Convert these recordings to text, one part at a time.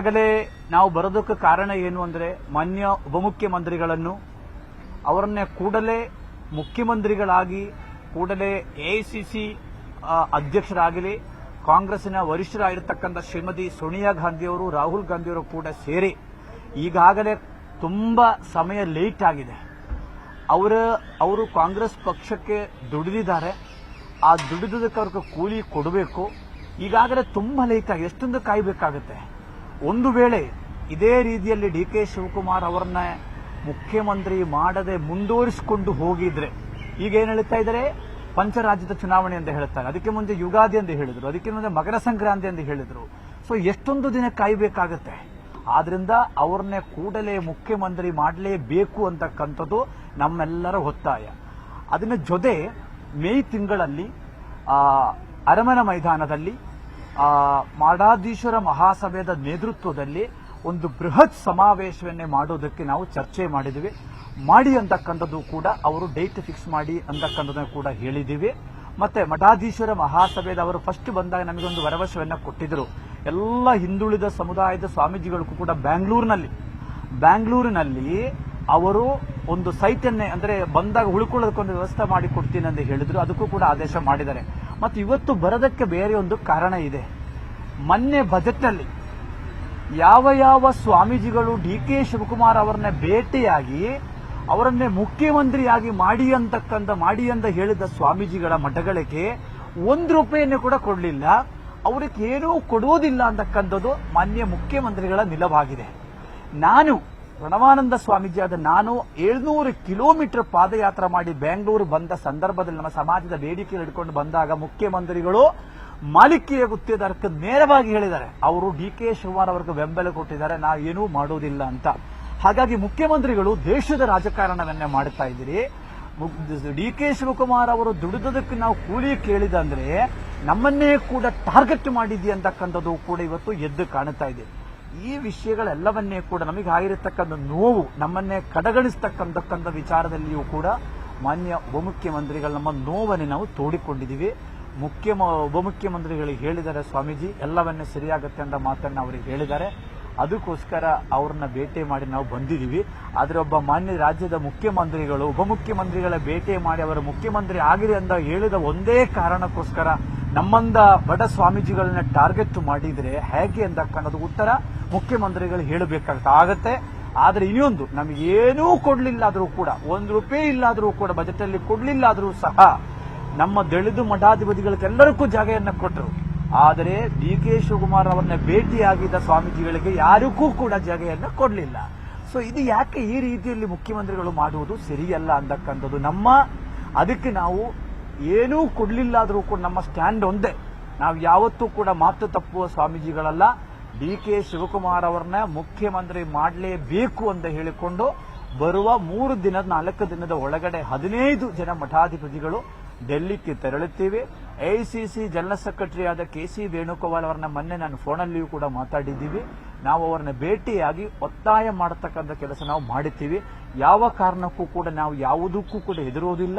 ಈಗಾಗಲೇ ನಾವು ಬರೋದಕ್ಕೆ ಕಾರಣ ಏನು ಅಂದರೆ ಮಾನ್ಯ ಉಪಮುಖ್ಯಮಂತ್ರಿಗಳನ್ನು ಅವರನ್ನೇ ಕೂಡಲೇ ಮುಖ್ಯಮಂತ್ರಿಗಳಾಗಿ ಕೂಡಲೇ ಎಐಸಿಸಿ ಅಧ್ಯಕ್ಷರಾಗಲಿ ಕಾಂಗ್ರೆಸ್ಸಿನ ವರಿಷ್ಠರಾಗಿರ್ತಕ್ಕಂಥ ಶ್ರೀಮತಿ ಸೋನಿಯಾ ಗಾಂಧಿಯವರು ರಾಹುಲ್ ಗಾಂಧಿಯವರು ಕೂಡ ಸೇರಿ ಈಗಾಗಲೇ ತುಂಬಾ ಸಮಯ ಲೇಟ್ ಆಗಿದೆ. ಅವರು ಕಾಂಗ್ರೆಸ್ ಪಕ್ಷಕ್ಕೆ ದುಡಿದಿದ್ದಾರೆ. ಆ ದುಡಿದಕ್ಕೆ ಅವ್ರಿಗೆ ಕೂಲಿ ಕೊಡಬೇಕು. ಈಗಾಗಲೇ ತುಂಬಾ ಲೇಟ್ ಆಗಿದೆ. ಎಷ್ಟೊಂದು ಕಾಯಬೇಕಾಗುತ್ತೆ. ಒಂದು ವೇಳೆ ಇದೇ ರೀತಿಯಲ್ಲಿ ಡಿ ಕೆ ಶಿವಕುಮಾರ್ ಅವರನ್ನ ಮುಖ್ಯಮಂತ್ರಿ ಮಾಡದೆ ಮುಂದುವರಿಸಿಕೊಂಡು ಹೋಗಿದ್ರೆ, ಈಗ ಏನ್ ಹೇಳ್ತಾ ಇದ್ದಾರೆ, ಪಂಚರಾಜ್ಯದ ಚುನಾವಣೆ ಅಂತ ಹೇಳ್ತಾರೆ. ಅದಕ್ಕೆ ಮುಂದೆ ಯುಗಾದಿ ಅಂತ ಹೇಳಿದ್ರು, ಅದಕ್ಕೆ ಮುಂದೆ ಮಕರ ಸಂಕ್ರಾಂತಿ ಅಂತ ಹೇಳಿದ್ರು. ಸೊ ಎಷ್ಟೊಂದು ದಿನ ಕಾಯಬೇಕಾಗುತ್ತೆ. ಆದ್ರಿಂದ ಅವ್ರನ್ನೇ ಕೂಡಲೇ ಮುಖ್ಯಮಂತ್ರಿ ಮಾಡಲೇಬೇಕು ಅಂತಕ್ಕಂಥದ್ದು ನಮ್ಮೆಲ್ಲರ ಒತ್ತಾಯ. ಅದನ್ನ ಜೊತೆ ಮೇ ತಿಂಗಳಲ್ಲಿ ಅರಮನೆ ಮೈದಾನದಲ್ಲಿ ಮಠಾಧೀಶರ ಮಹಾಸಭೆಯ ನೇತೃತ್ವದಲ್ಲಿ ಒಂದು ಬೃಹತ್ ಸಮಾವೇಶವನ್ನೇ ಮಾಡೋದಕ್ಕೆ ನಾವು ಚರ್ಚೆ ಮಾಡಿದ್ವಿ. ಮಾಡಿ ಅಂತಕ್ಕಂಥದ್ದು ಕೂಡ ಅವರು ಡೇಟ್ ಫಿಕ್ಸ್ ಮಾಡಿ ಅಂತಕ್ಕಂಥದ್ದನ್ನು ಕೂಡ ಹೇಳಿದ್ದೀವಿ. ಮತ್ತೆ ಮಠಾಧೀಶರ ಮಹಾಸಭೆಯವರು ಫಸ್ಟ್ ಬಂದಾಗ ನಮಗೊಂದು ಭರವಸೆಯನ್ನ ಕೊಟ್ಟಿದ್ರು. ಎಲ್ಲ ಹಿಂದುಳಿದ ಸಮುದಾಯದ ಸ್ವಾಮೀಜಿಗಳಿಗೂ ಕೂಡ ಬ್ಯಾಂಗ್ಳೂರಿನಲ್ಲಿ ಅವರು ಒಂದು ಸೈಟ್ ಅನ್ನೇ ಅಂದ್ರೆ ಬಂದಾಗ ಉಳ್ಕೊಳ್ಳೋದಕ್ಕೊಂದು ವ್ಯವಸ್ಥೆ ಮಾಡಿ ಕೊಡ್ತೀನಿ ಅಂತ ಹೇಳಿದ್ರು. ಅದಕ್ಕೂ ಕೂಡ ಆದೇಶ ಮಾಡಿದ್ದಾರೆ. ಮತ್ತೆ ಇವತ್ತು ಬರೋದಕ್ಕೆ ಬೇರೆ ಒಂದು ಕಾರಣ ಇದೆ. ಮೊನ್ನೆ ಬಜೆಟ್ನಲ್ಲಿ ಯಾವ ಸ್ವಾಮೀಜಿಗಳು ಡಿ ಕೆ ಶಿವಕುಮಾರ್ ಅವರನ್ನ ಭೇಟಿಯಾಗಿ ಅವರನ್ನೇ ಮುಖ್ಯಮಂತ್ರಿಯಾಗಿ ಮಾಡಿ ಅಂತ ಹೇಳಿದ ಸ್ವಾಮೀಜಿಗಳ ಮಠಗಳಿಗೆ ₹1 ಕೂಡ ಕೊಡಲಿಲ್ಲ. ಅವರಿಗೆ ಏನೂ ಕೊಡೋದಿಲ್ಲ ಅಂತಕ್ಕಂಥದ್ದು ಮಾನ್ಯ ಮುಖ್ಯಮಂತ್ರಿಗಳ ನಿಲುವಾಗಿದೆ. ನಾನು ಪ್ರಣವಾನಂದ ಸ್ವಾಮೀಜಿಯಾದ ನಾನು 700 ಕಿಲೋಮೀಟರ್ ಪಾದಯಾತ್ರೆ ಮಾಡಿ ಬೆಂಗಳೂರು ಬಂದ ಸಂದರ್ಭದಲ್ಲಿ ನಮ್ಮ ಸಮಾಜದ ಬೇಡಿಕೆ ಹಿಡ್ಕೊಂಡು ಬಂದಾಗ ಮುಖ್ಯಮಂತ್ರಿಗಳು ಮಾಲಿಕೆಯ ಗುತ್ತಿಗೆದಾರಕ್ಕೆ ನೇರವಾಗಿ ಹೇಳಿದ್ದಾರೆ, ಅವರು ಡಿ ಕೆ ಶಿವಕುಮಾರ್ ಅವರಿಗೆ ಬೆಂಬಲ ಕೊಟ್ಟಿದ್ದಾರೆ, ನಾವು ಏನೂ ಮಾಡೋದಿಲ್ಲ ಅಂತ. ಹಾಗಾಗಿ ಮುಖ್ಯಮಂತ್ರಿಗಳು ದೇಶದ ರಾಜಕಾರಣವನ್ನೇ ಮಾಡುತ್ತಾ ಇದ್ದೀರಿ. ಡಿ ಕೆ ಶಿವಕುಮಾರ್ ಅವರು ದುಡಿದದಕ್ಕೆ ನಾವು ಕೂಲಿ ಕೇಳಿದಂದ್ರೆ ನಮ್ಮನ್ನೇ ಕೂಡ ಟಾರ್ಗೆಟ್ ಮಾಡಿದ್ವಿ ಅಂತಕ್ಕಂಥದ್ದು ಕೂಡ ಇವತ್ತು ಎದ್ದು ಕಾಣುತ್ತಾ ಇದೆ. ಈ ವಿಷಯಗಳೆಲ್ಲವನ್ನೇ ಕೂಡ ನಮಗೆ ಆಗಿರತಕ್ಕಂಥ ನೋವು, ನಮ್ಮನ್ನೇ ಕಡೆಗಣಿಸ್ತಕ್ಕಂಥ ವಿಚಾರದಲ್ಲಿಯೂ ಕೂಡ ಮಾನ್ಯ ಉಪಮುಖ್ಯಮಂತ್ರಿಗಳು ನಮ್ಮ ನೋವನ್ನೇ ನಾವು ತೋಡಿಕೊಂಡಿದ್ದೀವಿ. ಉಪಮುಖ್ಯಮಂತ್ರಿಗಳಿಗೆ ಹೇಳಿದ್ದಾರೆ, ಸ್ವಾಮೀಜಿ ಎಲ್ಲವನ್ನೇ ಸರಿಯಾಗುತ್ತೆ ಅಂತ ಮಾತನ್ನ ಅವರಿಗೆ ಹೇಳಿದ್ದಾರೆ. ಅದಕ್ಕೋಸ್ಕರ ಅವ್ರನ್ನ ಭೇಟಿ ಮಾಡಿ ನಾವು ಬಂದಿದ್ದೀವಿ. ಆದರೆ ಒಬ್ಬ ಮಾನ್ಯ ರಾಜ್ಯದ ಮುಖ್ಯಮಂತ್ರಿಗಳು ಉಪಮುಖ್ಯಮಂತ್ರಿಗಳ ಭೇಟಿ ಮಾಡಿ ಅವರು ಮುಖ್ಯಮಂತ್ರಿ ಆಗಿರಿ ಅಂತ ಹೇಳಿದ ಒಂದೇ ಕಾರಣಕ್ಕೋಸ್ಕರ ನಮ್ಮಂದ ಬಡ ಸ್ವಾಮೀಜಿಗಳನ್ನ ಟಾರ್ಗೆಟ್ ಮಾಡಿದ್ರೆ ಹೇಗೆ ಅಂತಕ್ಕನ್ನೋದು ಉತ್ತರ ಮುಖ್ಯಮಂತ್ರಿಗಳು ಹೇಳಬೇಕಾಗತ್ತೆ. ಆದರೆ ಇನ್ನೊಂದು, ನಮಗೇನೂ ಕೊಡ್ಲಿಲ್ಲ ಆದರೂ ಕೂಡ ₹1 ಇಲ್ಲಾದರೂ ಕೂಡ ಬಜೆಟ್ ಅಲ್ಲಿ ಕೊಡ್ಲಿಲ್ಲ ಆದರೂ ಸಹ ನಮ್ಮ ದಲಿತ ಮಠಾಧಿಪತಿಗಳಿಗೆಲ್ಲರಿಗೂ ಜಾಗೆಯನ್ನ ಕೊಟ್ಟರು. ಆದರೆ ಡಿ ಕೆ ಶಿವಕುಮಾರ್ ಅವರನ್ನ ಭೇಟಿಯಾಗಿದ್ದ ಸ್ವಾಮೀಜಿಗಳಿಗೆ ಯಾರಿಗೂ ಕೂಡ ಜಾಗೆಯನ್ನ ಕೊಡಲಿಲ್ಲ. ಸೊ ಇದು ಯಾಕೆ ಈ ರೀತಿಯಲ್ಲಿ ಮುಖ್ಯಮಂತ್ರಿಗಳು ಮಾಡುವುದು ಸರಿಯಲ್ಲ ಅಂತಕ್ಕಂಥದ್ದು ಅದಕ್ಕೆ ನಾವು ಏನೂ ಕೊಡ್ಲಿಲ್ಲ ಆದರೂ ಕೂಡ ನಮ್ಮ ಸ್ಟ್ಯಾಂಡ್ ಒಂದೇ. ನಾವು ಯಾವತ್ತೂ ಕೂಡ ಮಾತು ತಪ್ಪುವ ಸ್ವಾಮೀಜಿಗಳಲ್ಲ. ಡಿ ಕೆ ಶಿವಕುಮಾರ್ ಅವರನ್ನ ಮುಖ್ಯಮಂತ್ರಿ ಮಾಡಲೇಬೇಕು ಅಂತ ಹೇಳಿಕೊಂಡು ಬರುವ 4 ದಿನದ ಒಳಗಡೆ 15 ಜನ ಮಠಾಧಿಪತಿಗಳು ಡೆಲ್ಲಿಗೆ ತೆರಳುತ್ತೀವಿ. ಎಐಸಿಸಿ ಜನರಲ್ ಸೆಕ್ರೆಟರಿ ಆದ ಕೆ.ಸಿ. ವೇಣುಗೋಪಾಲ್ ಅವರನ್ನ ಮೊನ್ನೆ ನಾನು ಫೋನಲ್ಲಿಯೂ ಕೂಡ ಮಾತಾಡಿದ್ದೀವಿ. ನಾವು ಅವರನ್ನ ಭೇಟಿಯಾಗಿ ಒತ್ತಾಯ ಮಾಡತಕ್ಕಂಥ ಕೆಲಸ ನಾವು ಮಾಡುತ್ತೀವಿ. ಯಾವ ಕಾರಣಕ್ಕೂ ಕೂಡ ನಾವು ಯಾವುದಕ್ಕೂ ಕೂಡ ಹೆದರೋದಿಲ್ಲ.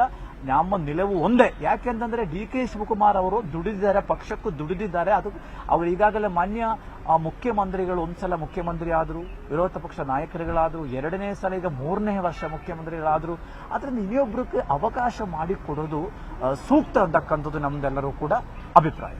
ನಮ್ಮ ನಿಲುವು ಒಂದೇ. ಯಾಕೆಂತಂದ್ರೆ ಡಿ ಕೆ ಶಿವಕುಮಾರ್ ಅವರು ದುಡಿದಿದ್ದಾರೆ, ಪಕ್ಷಕ್ಕೂ ದುಡಿದಿದ್ದಾರೆ. ಅದು ಅವರು ಈಗಾಗಲೇ ಮಾನ್ಯ ಮುಖ್ಯಮಂತ್ರಿಗಳು ಒಂದ್ಸಲ ಮುಖ್ಯಮಂತ್ರಿ ಆದರು, ವಿರೋಧ ಪಕ್ಷ ನಾಯಕರುಗಳಾದರು, 2ನೇ ಸಲ ಈಗ 3ನೇ ವರ್ಷ ಮುಖ್ಯಮಂತ್ರಿಗಳಾದರು. ಅದರಿಂದ ಇನ್ನೊಬ್ಬರಿಗೆ ಅವಕಾಶ ಮಾಡಿಕೊಡೋದು ಸೂಕ್ತ ಅಂತಕ್ಕಂಥದ್ದು ನಮ್ದೆಲ್ಲರೂ ಕೂಡ ಅಭಿಪ್ರಾಯ.